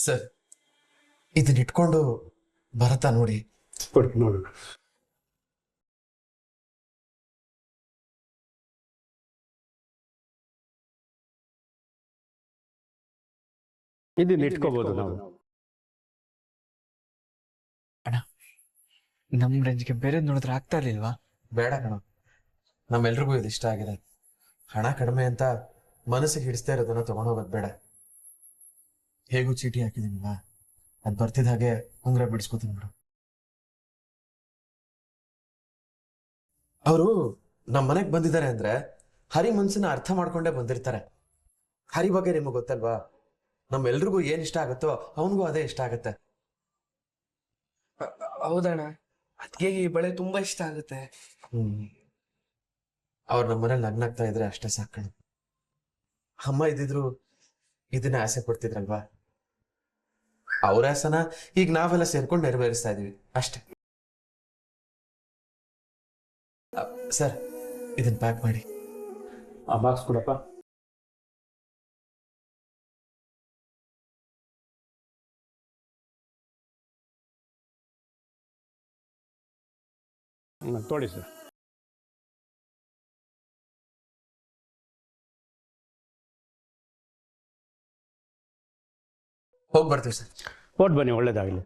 Sir, ಇದನ್ನ ಇಟ್ಕೊಂಡು ಭರತ ನೋಡಿ. ನೋಡೋಣ. ಇದನ್ನ ಇಟ್ಕೋಬಹುದು ನಾವು. ಅಣ್ಣ, ನಮ್ ರೇಂಜ್ಗೆ ಬೇರೆ ನೋಡಿದ್ರೆ ಆಗ್ತಾ ಇರ್ಲಿಲ್ವಾ? ಬೇಡ ಕಣ, ನಮ್ಮೆಲ್ರಿಗೂ ಇದು ಇಷ್ಟ ಆಗಿದೆ. ಹಣ ಕಡಿಮೆ ಅಂತ ಮನಸ್ಸಿಗೆ ಹಿಡಿಸ್ತಾ ಇರೋದನ್ನ ತಗೊಂಡೋಗೋದು ಬೇಡ. ಹೇಗೂ ಚೀಟಿ ಹಾಕಿದೀನಿಲ್ವಾ, ಅದ್ ಬರ್ತಿದ ಹಾಗೆ ಉಂಗ್ರ ಬಿಡಿಸ್ಕೊತೀನಿ ಬಿಡು. ಅವರು ನಮ್ಮ ಮನೆಗೆ ಬಂದಿದ್ದಾರೆ ಅಂದ್ರೆ ಹರಿ ಮನ್ಸನ್ನ ಅರ್ಥ ಮಾಡ್ಕೊಂಡೇ ಬಂದಿರ್ತಾರೆ. ಹರಿ ಬಗ್ಗೆ ನಿಮಗೆ ಗೊತ್ತಲ್ವಾ, ನಮ್ಮೆಲ್ರಿಗೂ ಏನ್ ಇಷ್ಟ ಆಗುತ್ತೋ ಅವನಿಗೂ ಅದೇ ಇಷ್ಟ ಆಗತ್ತೆ. ಹೌದಣ್ಣ, ಅದ್ಗೆ ಈ ಬಳೆ ತುಂಬಾ ಇಷ್ಟ ಆಗುತ್ತೆ. ಅವ್ರು ನಮ್ಮ ಮನೇಲಿ ನಗ್ನಾಗ್ತಾ ಇದ್ರೆ ಅಷ್ಟೇ ಸಾಕಣ. ಅಮ್ಮ ಇದ್ದಿದ್ರು ಇದನ್ನ ಆಸೆ ಪಡ್ತಿದ್ರಲ್ವಾ, ಅವ್ರ ಆಸನ ಈಗ ನಾವೆಲ್ಲ ಸೇರ್ಕೊಂಡು ನೆರವೇರಿಸ್ತಾ ಇದೀವಿ ಅಷ್ಟೇ. ಸರ್, ಇದನ್ನ ಪ್ಯಾಕ್ ಮಾಡಿ. ಆ ಬಾಕ್ಸ್ ಕೊಡಪ್ಪ. ತೋಡಿ ಸರ್. ಹೋಗಿ ಬರ್ತೀವಿ ಸರ್. ಹೊಟ್ಟು ಬನ್ನಿ, ಒಳ್ಳೇದಾಗಲಿ.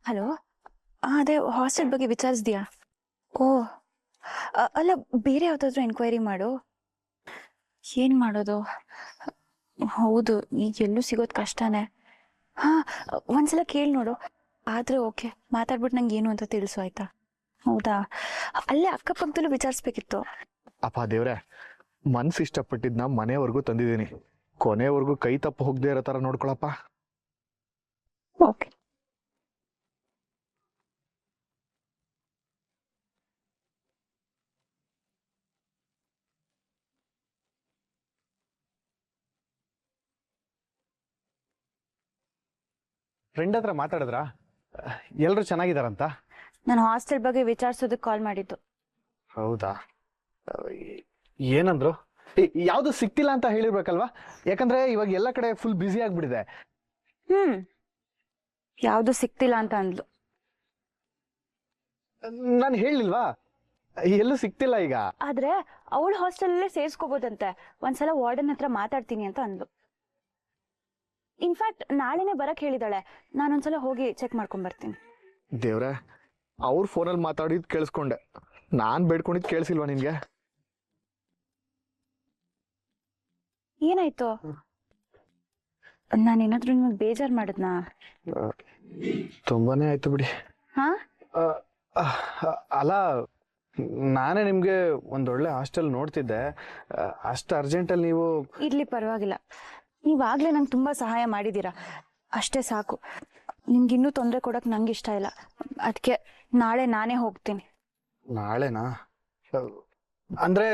ಹಲೋ, ಅದೇ ಹಾಸ್ಟೆಲ್ ಬಗ್ಗೆ ವಿಚಾರಿಸ್ದ್ಯಾ? ಓ, ಅಲ್ಲ, ಬೇರೆ ಯಾವ್ದಾದ್ರು ಎನ್ಕ್ವೈರಿ ಮಾಡು. ಏನ್ ಮಾಡೋದು? ಹೌದು, ಈಗ ಎಲ್ಲೂ ಸಿಗೋದು ಕಷ್ಟನೇ. ಹಾ, ಒಂದ್ಸಲ ಕೇಳಿ ನೋಡು. ಆದ್ರೆ ಓಕೆ, ಮಾತಾಡ್ಬಿಟ್ಟು ನಂಗೆ ಏನು ಅಂತ ತಿಳಿಸು, ಆಯ್ತಾ? ಹೌದಾ, ಅಲ್ಲೇ ಅಕ್ಕಪಕ್ಕದಲ್ಲೂ ವಿಚಾರಿಸ್ಬೇಕಿತ್ತು. ಅಪ್ಪ ದೇವ್ರೆ, ಮನ್ಸು ಇಷ್ಟಪಟ್ಟಿದ್ನ ಮನೆವರೆಗೂ ತಂದಿದ್ದೀನಿ. ಕೊನೆವರೆಗೂ ಕೈ ತಪ್ಪು ಹೋಗದೆ ಇರೋ ತರ ನೋಡ್ಕೊಳಪ್ಪ. ಓಕೆ. ಫ್ರೆಂಡ್ ಹತ್ರ ಮಾತಾಡಿದ್ರ? ಎಲ್ರು ಚೆನ್ನಾಗಿದಾರಂತ? ನಾನು ಹಾಸ್ಟೆಲ್ ಬಗ್ಗೆ ವಿಚಾರಿಸೋದಕ್ಕೆ ಕಾಲ್ ಮಾಡಿದ್ದು. ಹೌದಾ? ಏನಂದ್ರು? ಯಾವ್ದು ಸಿಕ್ತಿಲ್ಲ ಅಂತ ಹೇಳಿರ್ಬೇಕಲ್ವಾ? ಯಾಕಂದ್ರೆ ಇವಾಗ ಎಲ್ಲ ಕಡೆ ಫುಲ್ ಬ್ಯುಸಿ ಆಗ್ಬಿಟ್ಟಿದೆ. ಯಾವ್ದು ಸಿಕ್ತಿಲ್ಲ ಅಂತ ಅಂದ್ಲು. ನಾನು ಹೇಳಿಲ್ವಾ ಎಲ್ಲೂ ಸಿಕ್ತಿಲ್ಲ ಈಗ? ಆದ್ರೆ ಅವಳು ಹಾಸ್ಟೆಲ್ ಸೇರ್ಸ್ಕೋಬೋದಂತೆ. ಒಂದ್ಸಲ ವಾರ್ಡನ್ ಹತ್ರ ಮಾತಾಡ್ತೀನಿ ಅಂತ ಅಂದ್ಲು. ಇನ್ಫ್ಯಾಕ್ಟ್ ನಾಳೆನೆ ಬರಕ್ ಹೇಳಿದಾಳೆ. ನಾನೊಂದ್ಸಲ ಹೋಗಿ ಚೆಕ್ ಮಾಡ್ಕೊಂಡ್ ಬರ್ತೀನಿ. ದೇವ್ರೆ, ಅವ್ರ ಫೋನಲ್ಲಿ ಮಾತಾಡಿದ್ ಕೇಳಿಸ್ಕೊಂಡೆ, ನಾನ್ ಬೇಡ್ಕೊಂಡಿದ್ ಕೇಳಿಸಿಲ್ವಾ ನಿನ್ಗೆ? ಏನಾಯ್ತು? ನಾನೇನಾದ್ರೂ ನಿಮಗ್ ಬೇಜಾರ್ ಮಾಡಿದ್ನಾ? ತುಂಬಾನೇ ಆಯ್ತು ಬಿಡಿ. ಹಾ, ಅಲ್ಲ, ನಾನೇ ನಿಮ್ಗೆ ಒಂದೊಳ್ಳೆ ಹಾಸ್ಟೆಲ್ ನೋಡ್ತಿದ್ದೆ. ಅಷ್ಟು ಅರ್ಜೆಂಟಲ್ಲಿ ನೀವು... ಇರ್ಲಿ, ಪರವಾಗಿಲ್ಲ. ನೀವಾಗ್ಲೇ ನಂಗೆ ತುಂಬಾ ಸಹಾಯ ಮಾಡಿದೀರಾ, ಅಷ್ಟೇ ಸಾಕು. ನಿಮ್ಗೆ ಇನ್ನೂ ತೊಂದರೆ ಕೊಡಕ್ ನಂಗೆ ಇಷ್ಟ ಇಲ್ಲ. ಅದಕ್ಕೆ ನಾಳೆ ನಾನೇ ಹೋಗ್ತೀನಿ. ನಾಳೆನಾ? ಅಂದ್ರೆ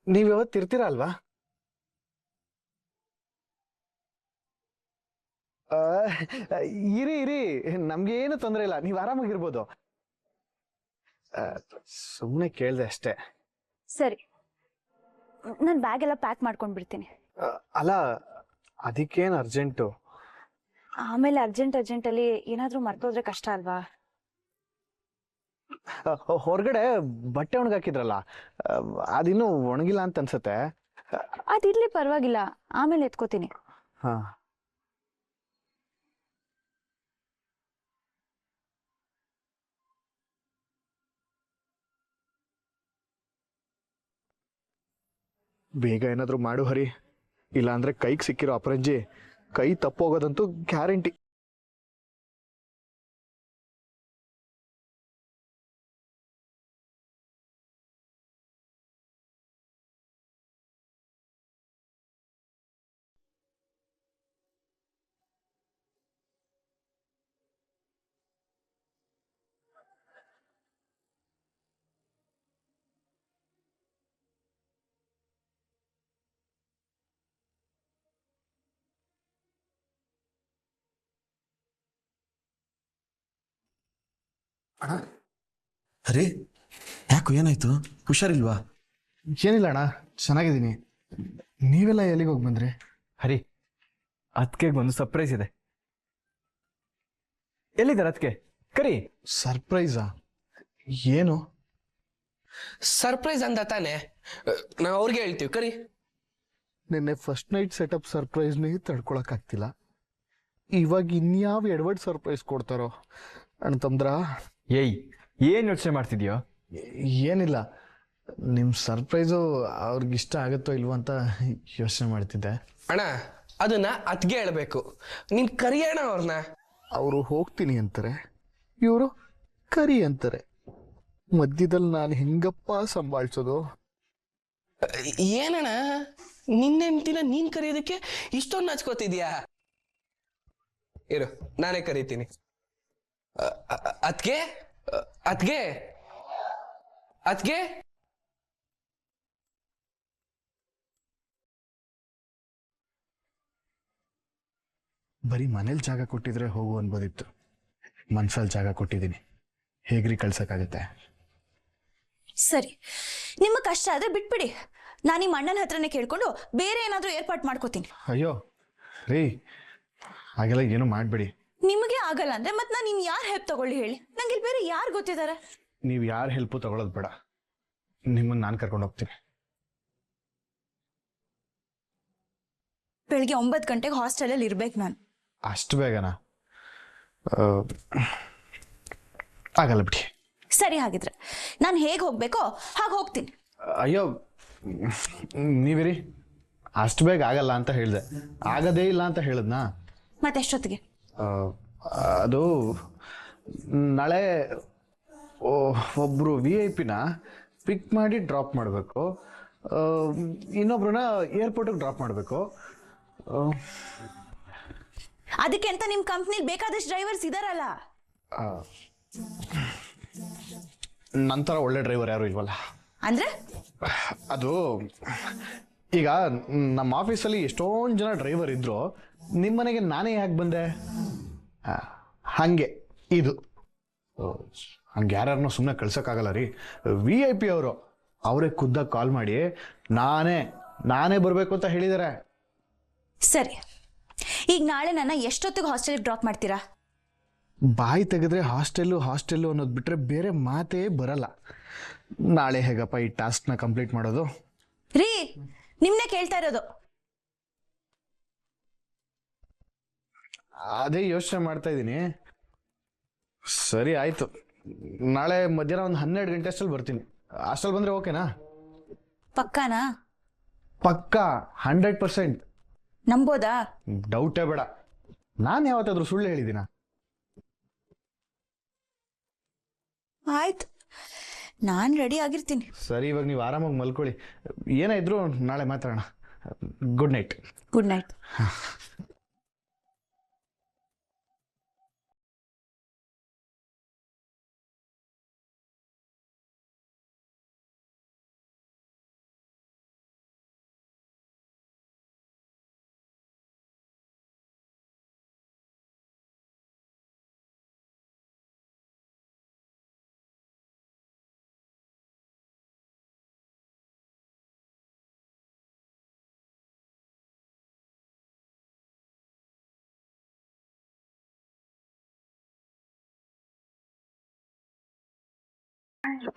ನೀವ್ ಯಾವತ್ತು ಇರ್ತೀರಾ ಅಲ್ವಾ? ಇರಿ ಇರಿ, ನಮ್ಗೆ ಏನು ತೊಂದರೆ ಇಲ್ಲ, ನೀವ್ ಆರಾಮಾಗಿರ್ಬೋದು. ಸುಮ್ನೆ ಕೇಳ್ದೆ ಅಷ್ಟೇ. ಸರಿ, ನಾನು ಬ್ಯಾಗ್ ಎಲ್ಲ ಪ್ಯಾಕ್ ಮಾಡ್ಕೊಂಡ್ಬಿಡ್ತೀನಿ. ಅಲ್ಲ, ಅದಕ್ಕೇನು ಅರ್ಜೆಂಟು? ಆಮೇಲೆ ಅರ್ಜೆಂಟಲ್ಲಿ ಏನಾದ್ರೂ ಮರ್ತೋದ್ರೆ ಕಷ್ಟ ಅಲ್ವಾ? ಹೊರಗಡೆ ಬಟ್ಟೆ ಒಣಗಾಕಿದ್ರಲ್ಲ, ಅದಿನ್ನೂ ಒಣಗಿಲ್ಲ ಅಂತ ಅನ್ಸತ್ತೆ. ಅದಿರ್ಲಿ, ಪರವಾಗಿಲ್ಲ, ಆಮೇಲೆ ಎತ್ಕೋತೀನಿ. ಹಾ, ಬೇಗ ಏನಾದ್ರು ಮಾಡು ಹರಿ, ಇಲ್ಲಾಂದ್ರೆ ಕೈಗೆ ಸಿಕ್ಕಿರೋ ಅಪರಂಜಿ ಕೈ ತಪ್ಪೋಗೋದಂತೂ ಗ್ಯಾರಂಟಿ. ಅರೆ ಯಾಕೋ ಏನಾಯ್ತು? ಹುಷಾರಿಲ್ವಾ? ಏನಿಲ್ಲ ಅಣ್ಣ, ಚೆನ್ನಾಗಿದ್ದೀನಿ. ನೀವೆಲ್ಲ ಎಲ್ಲಿಗೆ ಹೋಗಿ ಬಂದ್ರಿ? ಹರಿ, ಅದಕ್ಕೆ ಒಂದು ಸರ್ಪ್ರೈಸ್ ಇದೆ. ಎಲ್ಲಿದ್ದಾರೆ ಅದಕ್ಕೆ? ಕರಿ. ಸರ್ಪ್ರೈಸಾ? ಏನು? ಸರ್ಪ್ರೈಸ್ ಅಂತ ತಾನೆ, ನಾವು ಅವ್ರಿಗೆ ಹೇಳ್ತೀವಿ, ಕರಿ. ನಿನ್ನೆ ಫಸ್ಟ್ ನೈಟ್ ಸೆಟಪ್ ಸರ್ಪ್ರೈಸ್ನೇ ತಡ್ಕೊಳಕ್ಕಾಗ್ತಿಲ್ಲ. ಇವಾಗ ಇನ್ಯಾವ ಎಡ್ವರ್ಡ್ ಸರ್ಪ್ರೈಸ್ ಕೊಡ್ತಾರೋ ಅಣ್ತಂದ್ರ. ಏಯ್, ಏನ್ ಯೋಚನೆ ಮಾಡ್ತಿದ್ಯೋ? ಏನಿಲ್ಲ, ನಿಮ್ಮ ಸರ್ಪ್ರೈಸು ಅವ್ರಿಗಿಷ್ಟ ಆಗುತ್ತೋ ಇಲ್ವೋ ಅಂತ ಯೋಚನೆ ಮಾಡ್ತಿದ್ದೆ. ಅಣ್ಣ, ಅದನ್ನ ಅದ್ಗೆ ಹೇಳ್ಬೇಕು, ನೀನ್ ಕರಿಯೋಣ ಅವ್ರನ್ನ. ಅವರು ಹೋಗ್ತೀನಿ ಅಂತಾರೆ, ಇವರು ಕರಿ ಅಂತಾರೆ. ಮಧ್ಯದಲ್ಲಿ ನಾನು ಹೆಂಗಪ್ಪ ಸಂಭಾಳಿಸೋದು? ಏನಣ್ಣ, ನಿನ್ನೆಂಟಿನ ನೀನ್ ಕರೆಯೋದಕ್ಕೆ ಇಷ್ಟೊಂದು ಹಚ್ಕೋತಿದ್ಯಾ? ಇರು, ನಾನೇ ಕರಿತೀನಿ. ಅದ್ಗೆ ಅದ್ಗೆ ಅದ್ಗೆ ಬರೀ ಮನೇಲಿ ಜಾಗ ಕೊಟ್ಟಿದ್ರೆ ಹೋಗು ಅನ್ಬೋದಿತ್ತು. ಮನ್ಸಲ್ಲಿ ಜಾಗ ಕೊಟ್ಟಿದ್ದೀನಿ, ಹೇಗ್ರಿ ಕಳ್ಸಕ್ಕಾಗತ್ತೆ? ಸರಿ, ನಿಮ್ಮ ಕಷ್ಟ ಆದ್ರೆ ಬಿಟ್ಬಿಡಿ. ನಾನು ನಿಮ್ಮ ಅಣ್ಣನ ಹತ್ರನೇ ಕೇಳ್ಕೊಂಡು ಬೇರೆ ಏನಾದ್ರೂ ಏರ್ಪಾಟ್ ಮಾಡ್ಕೋತೀನಿ. ಅಯ್ಯೋ ರೀ, ಹಾಗೆಲ್ಲ ಏನು ಮಾಡಬೇಡಿ. ನಿಮಗೆ ಆಗಲ್ಲ ಅಂದ್ರೆ ಮತ್ತೆ ನಾನು ಇನ್ ಯಾರು ಹೆಲ್ಪ್ ತಗೊಳ್ಳಿ ಹೇಳಿ? ನಂಗೆ ಇಲ್ಲಿ ಬೇರೆ ಯಾರು ಗೊತ್ತಿದ್ದಾರೆ? ನೀವು ಯಾರ ಹೆಲ್ಪು ತಗೊಳ್ಳೋದು ಬೇಡ, ನಿಮ್ಮನ್ನು ನಾನು ಕರ್ಕೊಂಡು ಹೋಗ್ತೀನಿ. ಬೆಳಿಗ್ಗೆ 9 ಗಂಟೆಗೆ ಹಾಸ್ಟೆಲಲ್ಲಿ ಇರ್ಬೇಕು ನಾನು. ಅಷ್ಟು ಬೇಗನಾ? ಆಗಲ್ಲ ಬಿಡಿ. ಸರಿ, ಹಾಗಿದ್ರೆ ನಾನು ಹೇಗೆ ಹೋಗ್ಬೇಕೋ ಹಾಗೆ ಹೋಗ್ತೀನಿ. ಅಯ್ಯೋ ನೀವಿರಿ, ಅಷ್ಟು ಬೇಗ ಆಗಲ್ಲ ಅಂತ ಹೇಳಿದೆ, ಆಗದೇ ಇಲ್ಲ ಅಂತ ಹೇಳಿದ್ನಾ? ಮತ್ತೆ ಎಷ್ಟೊತ್ತಿಗೆ? ಅದು ನಾಳೆ ಒಬ್ಬರು VIP ನ ಪಿಕ್ ಮಾಡಿ ಡ್ರಾಪ್ ಮಾಡಬೇಕು, ಇನ್ನೊಬ್ರನ್ನ ಏರ್ಪೋರ್ಟಿಗೆ ಡ್ರಾಪ್ ಮಾಡಬೇಕು. ಅದಕ್ಕೆ ಅಂತ ನಿಮ್ಮ ಕಂಪ್ನಿಲಿ ಬೇಕಾದಷ್ಟು ಡ್ರೈವರ್ಸ್ ಇದಾರಲ್ಲ. ನಂತರ ಒಳ್ಳೆ ಡ್ರೈವರ್ ಯಾರು ಇಲ್ವಲ್ಲ. ಅಂದ್ರೆ ಅದು ಈಗ ನಮ್ಮ ಆಫೀಸಲ್ಲಿ ಎಷ್ಟೊಂದು ಜನ ಡ್ರೈವರ್ ಇದ್ರು, ನಿಮ್ಮನೆಗೆ ನಾನೇ ಯಾಕೆ ಬಂದೆ? ಹಂಗೆ ಇದು ಹಂಗೆ ಯಾರನ್ನೂ ಸುಮ್ಮನೆ ಕಳ್ಸೋಕ್ಕಾಗಲ್ಲ ರೀ. VIP ಅವರು ಅವರೇ ಖುದ್ದಾಗಿ ಕಾಲ್ ಮಾಡಿ ನಾನೇ ಬರಬೇಕು ಅಂತ ಹೇಳಿದ್ದಾರೆ. ಸರಿ, ಈಗ ನಾಳೆ ನನ್ನ ಎಷ್ಟೊತ್ತಿಗೆ ಹಾಸ್ಟೆಲ್ಗೆ ಡ್ರಾಪ್ ಮಾಡ್ತೀರಾ? ಬಾಯಿ ತೆಗೆದ್ರೆ ಹಾಸ್ಟೆಲ್ಲು ಅನ್ನೋದು ಬಿಟ್ರೆ ಬೇರೆ ಮಾತೇ ಬರಲ್ಲ. ನಾಳೆ ಹೇಗಪ್ಪ ಈ ಟಾಸ್ಕ್ನ ಕಂಪ್ಲೀಟ್ ಮಾಡೋದು? ರೀ, ನಿಮ್ನೆ ಕೇಳ್ತಾ ಇರೋದು. ಅದೇ ಯೋಚನೆ ಮಾಡ್ತಾ ಇದ್ದೀನಿ. ಸರಿ ಆಯ್ತು, ನಾಳೆ ಮಧ್ಯಾಹ್ನ ಒಂದು 12 ಗಂಟೆ ಅಷ್ಟಲ್ಲಿ ಬರ್ತೀನಿ. ಅಷ್ಟಲ್ಲಿ ಬಂದ್ರೆ ಓಕೆನಾ? ಪಕ್ಕಾನಾ? ಪಕ್ಕಾ, 100%. ನಂಬೋದಾ? ಡೌಟೇ ಬೇಡ. ನಾನು ಯಾವತ್ತಾದ್ರೂ ಸುಳ್ಳು ಹೇಳಿದ್ದೀನ? ಆಯ್ತು, ನಾನು ರೆಡಿ ಆಗಿರ್ತೀನಿ. ಸರಿ, ಇವಾಗ ನೀವು ಆರಾಮಾಗಿ ಮಲ್ಕೊಳ್ಳಿ. ಏನೇ ಇದ್ರು ನಾಳೆ ಮಾತಾಡೋಣ. Good night. Good night.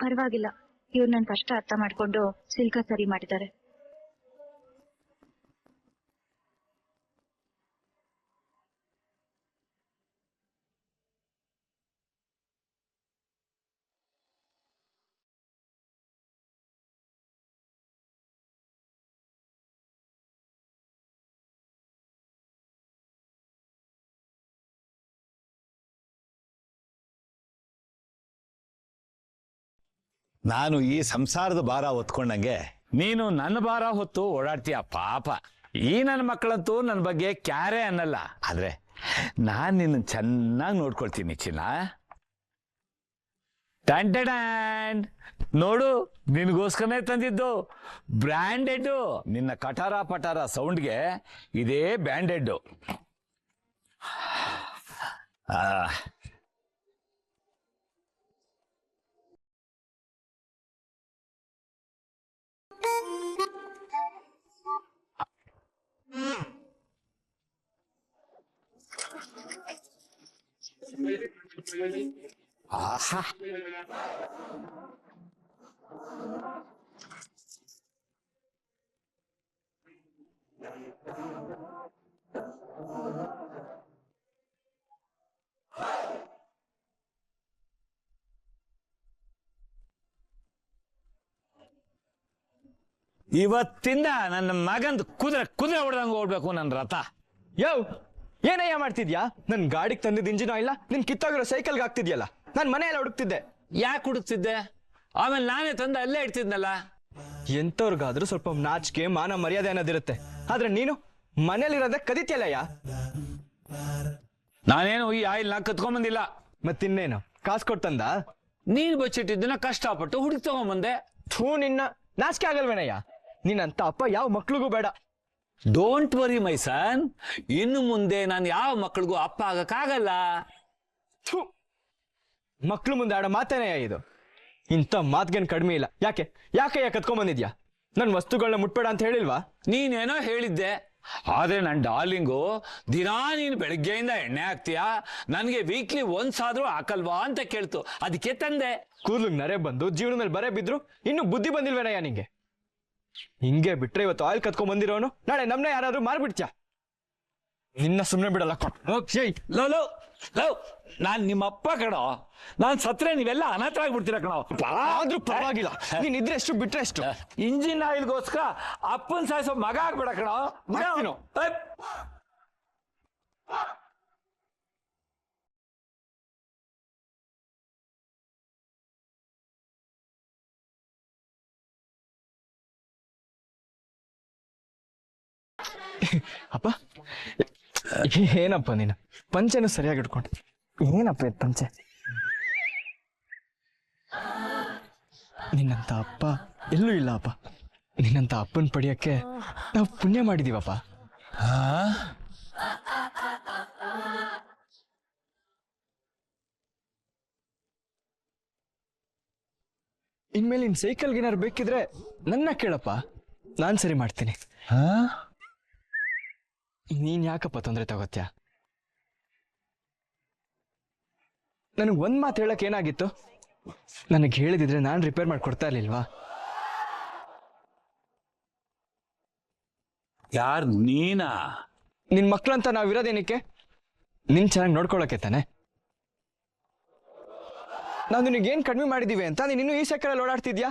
ಪರವಾಗಿಲ್ಲ, ಇವ್ರು ನನ್ನ ಕಷ್ಟ ಅರ್ಥ ಮಾಡ್ಕೊಂಡು ಸಿಲ್ಕ ಸರಿ ಮಾಡಿದ್ದಾರೆ. ನಾನು ಈ ಸಂಸಾರದ ಭಾರ ಹೊತ್ಕೊಂಡಂಗೆ ನೀನು ನನ್ನ ಭಾರ ಹೊತ್ತು ಓಡಾಡ್ತೀಯ ಪಾಪ. ಈ ನನ್ನ ಮಕ್ಕಳಂತೂ ನನ್ನ ಬಗ್ಗೆ ಕ್ಯಾರೇ ಅನ್ನಲ್ಲ. ಆದ್ರೆ ನಾನು ನಿನ್ನ ಚೆನ್ನಾಗಿ ನೋಡ್ಕೊಳ್ತೀನಿ ಚಿನ್ನ. ಟಂಟೆಡ್ಯಾಂಡ್ ನೋಡು, ನಿನಗೋಸ್ಕರನೇ ತಂದಿದ್ದು ಬ್ರ್ಯಾಂಡೆಡ್. ನಿನ್ನ ಕಟಾರ ಪಟಾರ ಸೌಂಡ್ಗೆ ಇದೇ ಬ್ರ್ಯಾಂಡೆಡ್. ಆಹಾ. ಇವತ್ತಿಂದ ನನ್ನ ಮಗಂದು ಕುದುರೆ ಹೊಡೆದಂಗೆ ಓಡ್ಬೇಕು ನನ್ನ ರಥ. ಯೋ ಏನಯ್ಯ ಮಾಡ್ತಿದ್ಯಾ? ನನ್ ಗಾಡಿಗೆ ತಂದಿದ್ದ ಇಂಜಿನ್ ಇಲ್ಲ, ನಿನ್ ಕಿತ್ತೋಗಿರೋ ಸೈಕಲ್ಗೆ ಆಗ್ತಿದ್ಯಲ್ಲ. ನಾನ್ ಮನೆಯಲ್ಲ ಹುಡುಕ್ತಿದ್ದೆ. ಯಾಕೆ ಹುಡುಕ್ತಿದ್ದೆ? ಆಮೇಲೆ ನಾನೇ ತಂದು ಅಲ್ಲೇ ಇಡ್ತಿದ್ನಲ್ಲ. ಎಂತವ್ರಿಗಾದ್ರೂ ಸ್ವಲ್ಪ ನಾಚಿಕೆ ಮಾನ ಮರ್ಯಾದೆ ಅನ್ನೋದಿರುತ್ತೆ, ಆದ್ರೆ ನೀನು ಮನೇಲಿರೋದೇ ಕದಿತ್ಯಲ್ಲಯ್ಯ. ನಾನೇನು ಈ ಆಯಿಲ್ ಕತ್ಕೊಂಬಂದಿಲ್ಲ. ಮತ್ತಿನ್ನೇನು ಕಾಸು ಕೊಟ್ಟಂದ? ನೀನು ಬಚ್ಚಿಟ್ಟಿದ್ದನ್ನ ಕಷ್ಟಪಟ್ಟು ಹುಡುಕಿ ತಗೊಂಬಂದೆ. ಥೂ, ನಿನ್ನ ನಾಚಿಕೆ ಆಗಲ್ವೇನಯ್ಯ? ನೀನಂತ ಅಪ್ಪ ಯಾವ ಮಕ್ಳಿಗೂ ಬೇಡ. ಡೋಂಟ್ ವರಿ ಮೈ ಸನ್, ಇನ್ನು ಮುಂದೆ ನಾನು ಯಾವ ಮಕ್ಕಳಿಗೂ ಅಪ್ಪ ಆಗಕ್ಕಾಗಲ್ಲ. ಥೂ, ಮಕ್ಳು ಮುಂದೆ ಆಡೋ ಮಾತೇನಯ್ಯ ಇದು? ಇಂಥ ಮಾತ್ಗೇನ್ ಕಡಿಮೆ ಇಲ್ಲ. ಯಾಕೆ ಕತ್ಕೊಂಬಂದಿದ್ಯಾ? ನನ್ ವಸ್ತುಗಳನ್ನ ಮುಟ್ಬೇಡ ಅಂತ ಹೇಳಿಲ್ವಾ? ನೀನೇನೋ ಹೇಳಿದ್ದೆ, ಆದ್ರೆ ನನ್ನ ಡಾರ್ಲಿಂಗು ದಿನಾ ನೀನು ಬೆಳಗ್ಗೆಯಿಂದ ಎಣ್ಣೆ ಹಾಕ್ತೀಯಾ, ನನಗೆ ವೀಕ್ಲಿ ಒಂದ್ಸಾದ್ರೂ ಹಾಕಲ್ವಾ ಅಂತ ಕೇಳ್ತು, ಅದಕ್ಕೆ ತಂದೆ. ಕೂದ್ಲಿಗೆ ನರೆ ಬಂದು ಜೀವನದಲ್ಲಿ ಬರೇ ಬಿದ್ರು ಇನ್ನೂ ಬುದ್ಧಿ ಬಂದಿಲ್ವೇನಯ್ಯ ನಿಂಗೆ? ಹಿಂಗೆ ಬಿಟ್ರೆ ಇವತ್ತು ಆಯಿಲ್ ಕತ್ಕೊಂಡ್ ಬಂದಿರೋನು ನಾಳೆ ನಮ್ನ ಯಾರಾದ್ರೂ ಮಾರ್ಬಿಡ್ತ್ಯಾ? ನಿನ್ನ ಸುಮ್ಮನೆ ಬಿಡಲ್ಲ. ನಾನ್ ನಿಮ್ಮಪ್ಪ ಕಣೋ, ನಾನ್ ಸತ್ರೆ ನೀವೆಲ್ಲ ಅನಾಥರಾಗ್ಬಿಡ್ತೀರ ಕಣೋ. ಆದ್ರೂ ಪರವಾಗಿಲ್ಲ, ನೀನ್ ಇದ್ರೆ ಎಷ್ಟು ಬಿಟ್ರೆ ಎಷ್ಟು. ಇಂಜಿನ್ ಆಯಿಲ್ಗೋಸ್ಕರ ಅಪ್ಪನ್ ಸಾಯಿಸೋ ಮಗ ಆಗ್ಬೇಡ ಕಣೋ. ಮಾಡ್ತೀನೋ? ಅಪ್ಪ, ಏನಪ್ಪ ನೀನು ಪಂಚೆನೂ ಸರಿಯಾಗಿ ಇಟ್ಕೊಂಡು? ಏನಪ್ಪ ಇದು ಪಂಚೆ? ನಿನ್ನಂತ ಅಪ್ಪ ಎಲ್ಲೂ ಇಲ್ಲ ಅಪ್ಪ. ನಿನ್ನಂತ ಅಪ್ಪನ್ ಪಡೆಯಕ್ಕೆ ನಾವು ಪುಣ್ಯ ಮಾಡಿದೀವಪ್ಪ. ಇನ್ಮೇಲೆ ನಿನ್ ಸೈಕಲ್ಗೆ ಏನಾರು ಬೇಕಿದ್ರೆ ನನ್ನ ಕೇಳಪ್ಪ, ನಾನ್ ಸರಿ ಮಾಡ್ತೀನಿ. ನೀನ್ ಯಾಕಪ್ಪ ತೊಂದರೆ ತಗೋತ್ಯಾ? ನನಗೆ ಒಂದ್ ಮಾತು ಹೇಳಕ್ ಏನಾಗಿತ್ತು? ನನಗೆ ಹೇಳಿದಿದ್ರೆ ನಾನ್ ರಿಪೇರ್ ಮಾಡ್ಕೊಡ್ತಾ ಇರ್ಲಿಲ್ವಾ? ಯಾರ್ ನೀನಾ? ನಿನ್ ಮಕ್ಳಂತ ನಾವಿರೋದೇನಕ್ಕೆ? ನಿನ್ ಚೆನ್ನಾಗಿ ನೋಡ್ಕೊಳಕ್ಕೆ ತಾನೆ. ನಾವು ನಿನಗೇನ್ ಕಡಿಮೆ ಮಾಡಿದೀವಿ ಅಂತ ನೀನ್ ಇನ್ನೂ ಈ ಸೈಕಲಲ್ಲಿ ಓಡಾಡ್ತಿದ್ಯಾ?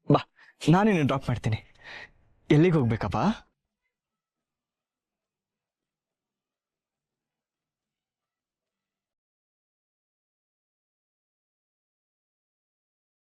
ಬಾ, ನಾನು ನಿನ್ನ ಡ್ರಾಪ್ ಮಾಡ್ತೀನಿ. ಎಲ್ಲಿಗೆ ಹೋಗ್ಬೇಕಪ್ಪ?